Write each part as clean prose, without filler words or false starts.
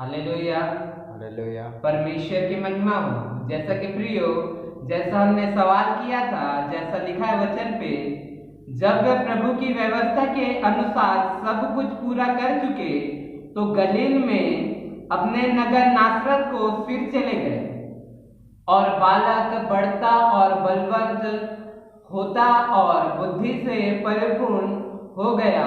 Hallelujah. Hallelujah. परमेश्वर की महिमा हो। जैसा कि प्रियो, जैसा हमने सवाल किया था, जैसा लिखा है वचन पे, जब वे प्रभु की व्यवस्था के अनुसार सब कुछ पूरा कर चुके तो गलील में अपने नगर नासरत को फिर चले गए। और बालक बढ़ता और बलवंत होता और बुद्धि से परिपूर्ण हो गया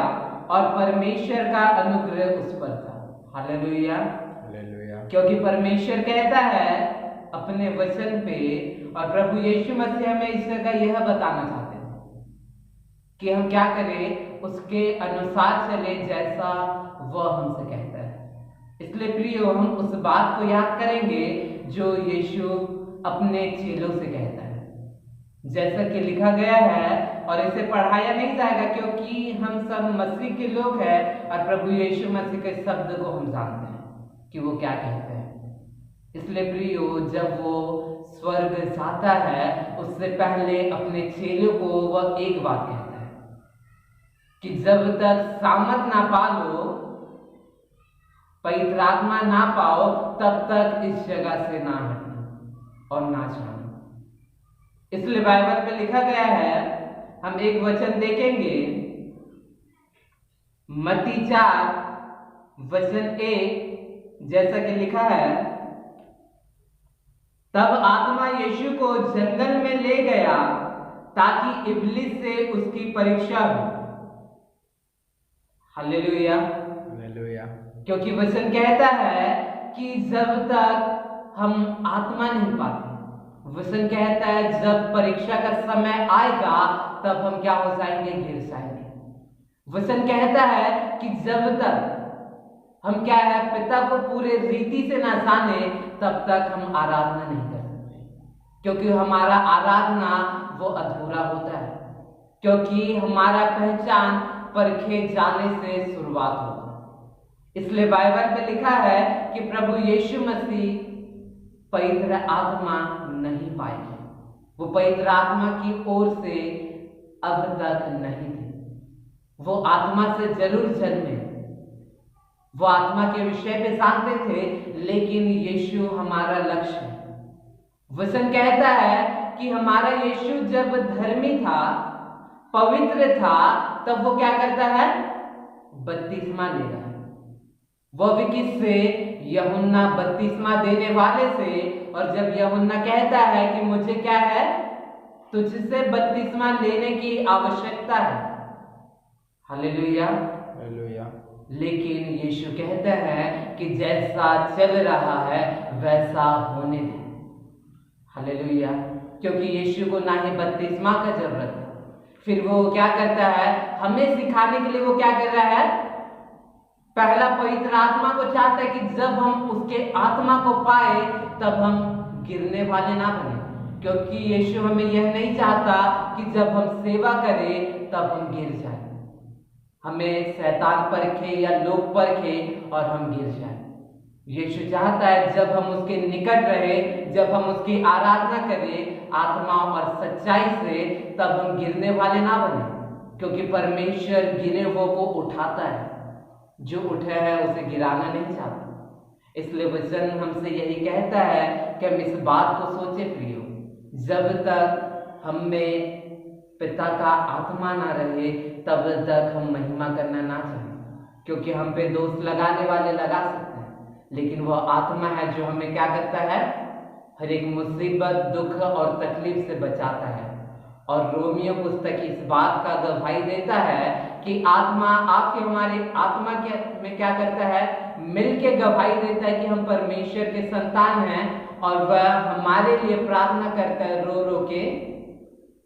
और परमेश्वर का अनुग्रह उस पर था। हालेलुया। हालेलुया। क्योंकि परमेश्वर कहता है अपने वचन पे, और प्रभु यीशु मसीह हमें इस जगह यह बताना चाहते हैं कि हम क्या करें, उसके अनुसार चले जैसा वह हमसे कहता है। इसलिए प्रियो, हम उस बात को याद करेंगे जो यीशु अपने चेलों से कहता है, जैसा कि लिखा गया है। और इसे पढ़ाया नहीं जाएगा क्योंकि हम सब मसीह के लोग हैं और प्रभु यीशु मसीह के शब्द को हम जानते हैं कि वो क्या कहते हैं। इसलिए प्रियो, जब वो स्वर्ग जाता है उससे पहले अपने चेलों को वह एक बात कहता है कि जब तक सामर्थ ना पालो, पवित्र आत्मा ना पाओ, तब तक इस जगह से ना हटना और ना जाना। इसलिए बाइबल में लिखा गया है, हम एक वचन देखेंगे, मत्ती 4:1, जैसा कि लिखा है, तब आत्मा यीशु को जंगल में ले गया ताकि इब्लिस से उसकी परीक्षा हो। हालेलुया। हालेलुया। क्योंकि वचन कहता है कि जब तक हम आत्मा नहीं पाते, वचन कहता है जब परीक्षा का समय आएगा तब हम क्या हो जाएंगे, गिर जाएंगे। वचन कहता है कि जब तक हम क्या है, पिता को पूरे रीति से ना जाने, तब तक हम आराधना नहीं कर सकते। क्योंकि हमारा आराधना वो अधूरा होता है, क्योंकि हमारा पहचान परखे जाने से शुरुआत होगा। इसलिए बाइबल में लिखा है कि प्रभु यीशु मसीह पवित्र आत्मा नहीं पाएंगे। वो पवित्र आत्मा की ओर से अब तक नहीं थे। वो आत्मा से जरूर जन्मे, वो आत्मा के विषय पे जानते थे, लेकिन यीशु हमारा लक्ष्य है। वचन कहता है कि हमारा यीशु जब धर्मी था, पवित्र था, तब वो क्या करता है, बपतिस्मा ले रहा है। वह भी किससे, यूहन्ना बपतिस्मा देने वाले से। और जब यूहन्ना कहता है कि मुझे क्या है, तुझसे बपतिस्मा लेने की आवश्यकता है। हालेलुया। हालेलुया। लेकिन यीशु कहता है कि जैसा चल रहा है वैसा होने दे। हालेलुया। क्योंकि यीशु को ना ही बपतिस्मा का जरूरत है। फिर वो क्या करता है, हमें सिखाने के लिए वो क्या कर रहा है, पहला पवित्र आत्मा को चाहता है कि जब हम उसके आत्मा को पाए तब हम गिरने वाले ना बने। क्योंकि यीशु हमें यह नहीं चाहता कि जब हम सेवा करें तब हम गिर जाएं, हमें शैतान परखे या लोग परखे और हम गिर जाएं। यीशु चाहता है जब हम उसके निकट रहे, जब हम उसकी आराधना करें आत्मा और सच्चाई से, तब हम गिरने वाले ना बने। क्योंकि परमेश्वर गिरे हुए को उठाता है, जो उठा है उसे गिराना नहीं चाहता। इसलिए वचन हमसे यही कहता है कि हम इस बात को सोचे प्रियो, जब तक हम में पिता का आत्मा ना रहे तब तक हम महिमा करना ना चाहें। क्योंकि हम पे दोष लगाने वाले लगा सकते हैं, लेकिन वह आत्मा है जो हमें क्या करता है, हर एक मुसीबत, दुख और तकलीफ से बचाता है। और रोमियो पुस्तक इस बात का गवाही देता है कि आत्मा आपके हमारे आत्मा के में क्या करता है, मिलके गवाही देता है कि हम परमेश्वर के संतान हैं। और वह हमारे लिए प्रार्थना करता है रो रो के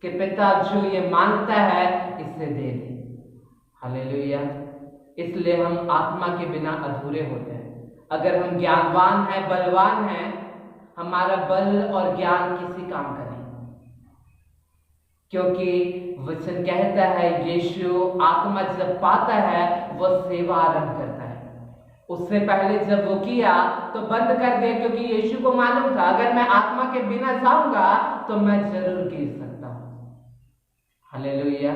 कि पिता जो ये मांगता है इसे दे दे। हालेलुया। इसलिए हम आत्मा के बिना अधूरे होते हैं। अगर हम ज्ञानवान हैं, बलवान हैं, हमारा बल और ज्ञान किसी काम का नहीं। क्योंकि वचन कहता है यीशु आत्मा जब पाता है वह सेवा आरंभ करता है। उससे पहले जब वो किया तो बंद कर दिया, क्योंकि यीशु को मालूम था अगर मैं आत्मा के बिना जाऊंगा तो मैं जरूर गिर सकता हूं। हालेलुया।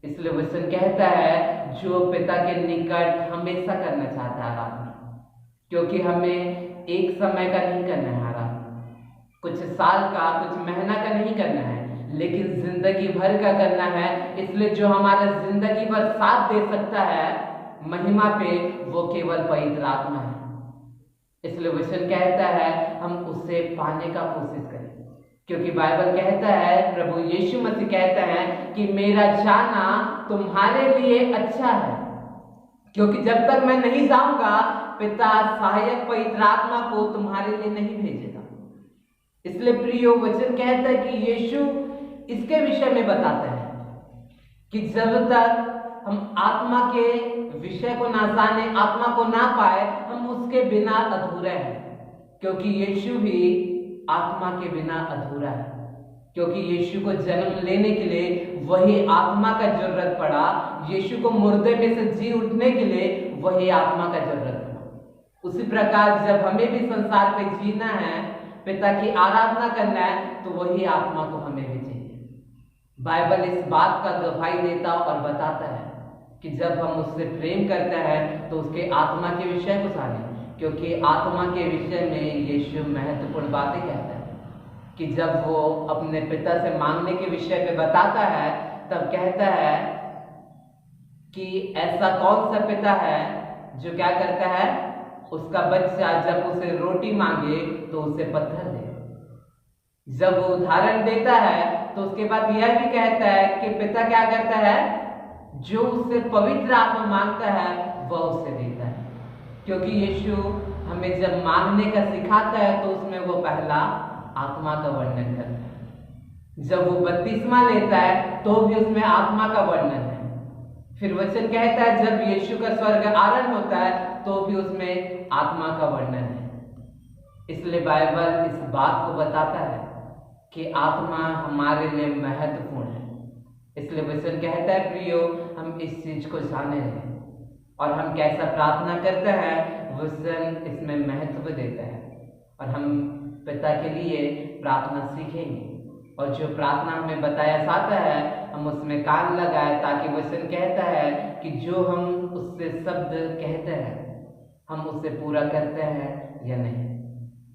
इसलिए वचन कहता है जो पिता के निकट हमेशा करना चाहता है आराधना, क्योंकि हमें एक समय का नहीं करना है आराधना, कुछ साल का, कुछ महीना का नहीं करना है, लेकिन जिंदगी भर का करना है। इसलिए जो हमारा जिंदगी भर साथ दे सकता है महिमा पे, वो केवल पवित्र आत्मा है। इसलिए वचन कहता है हम उसे पाने का कोशिश करें, क्योंकि बाइबल कहता है, प्रभु यीशु मसीह कहता है कि मेरा जाना तुम्हारे लिए अच्छा है, क्योंकि जब तक मैं नहीं जाऊंगा पिता सहायक पवित्र आत्मा को तुम्हारे लिए नहीं भेजेगा। इसलिए प्रियो वचन कहता है कि यीशु इसके विषय में बताता है कि जब तक हम आत्मा के विषय को ना जाने, आत्मा को ना पाए, हम उसके बिना अधूरे हैं, क्योंकि यीशु भी आत्मा के बिना अधूरा है। क्योंकि यीशु को जन्म लेने के लिए वही आत्मा का जरूरत पड़ा, यीशु को मुर्दे में से जी उठने के लिए वही आत्मा का जरूरत पड़ा। उसी प्रकार जब हमें भी संसार पे जीना है, पिता की आराधना करना है, तो वही आत्मा को हमें भी चाहिए। बाइबल इस बात का गवाही देता और बताता है कि जब हम उससे प्रेम करते हैं तो उसके आत्मा के विषय को जाने, क्योंकि आत्मा के विषय में यीशु महत्वपूर्ण बातें कहता है कि जब वो अपने पिता से मांगने के विषय पे बताता है, तब कहता है कि ऐसा कौन सा पिता है जो क्या करता है, उसका बच्चा जब उसे रोटी मांगे तो उसे पत्थर दे। जब वो उदाहरण देता है तो उसके बाद यह भी कहता है कि पिता क्या करता है, जो उससे पवित्र आत्मा मांगता है वह उसे देता है। क्योंकि यीशु हमें जब मांगने का सिखाता है तो उसमें वो पहला आत्मा का वर्णन करता है। जब वो बपतिस्मा लेता है तो भी उसमें आत्मा का वर्णन है। फिर वचन कहता है जब यीशु का स्वर्ग आरोहण होता है तो भी उसमें आत्मा का वर्णन है। इसलिए बाइबल इस बात को बताता है कि आत्मा हमारे लिए महत्वपूर्ण है। इसलिए वचन कहता है प्रियो, हम इस चीज को जाने रहे और हम कैसा प्रार्थना करते हैं, वचन इसमें महत्व देता है। और हम पिता के लिए प्रार्थना सीखेंगे, और जो प्रार्थना हमें बताया जाता है हम उसमें कान लगाए, ताकि वचन कहता है कि जो हम उससे शब्द कहते हैं हम उससे पूरा करते हैं या नहीं।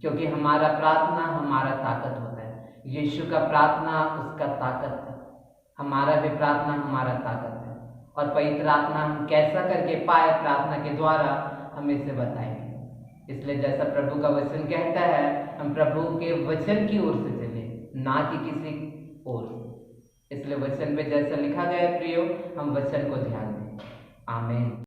क्योंकि हमारा प्रार्थना हमारा ताकत होता है, यीशु का प्रार्थना उसका ताकत है, हमारा भी प्रार्थना हमारा ताकत है। और पवित्र आत्मा हम कैसा करके पाए प्रार्थना के द्वारा, हम इसे बताएंगे। इसलिए जैसा प्रभु का वचन कहता है, हम प्रभु के वचन की ओर से चले, ना कि किसी और। इसलिए वचन पे जैसा लिखा गया है प्रियो, हम वचन को ध्यान दें। आमीन।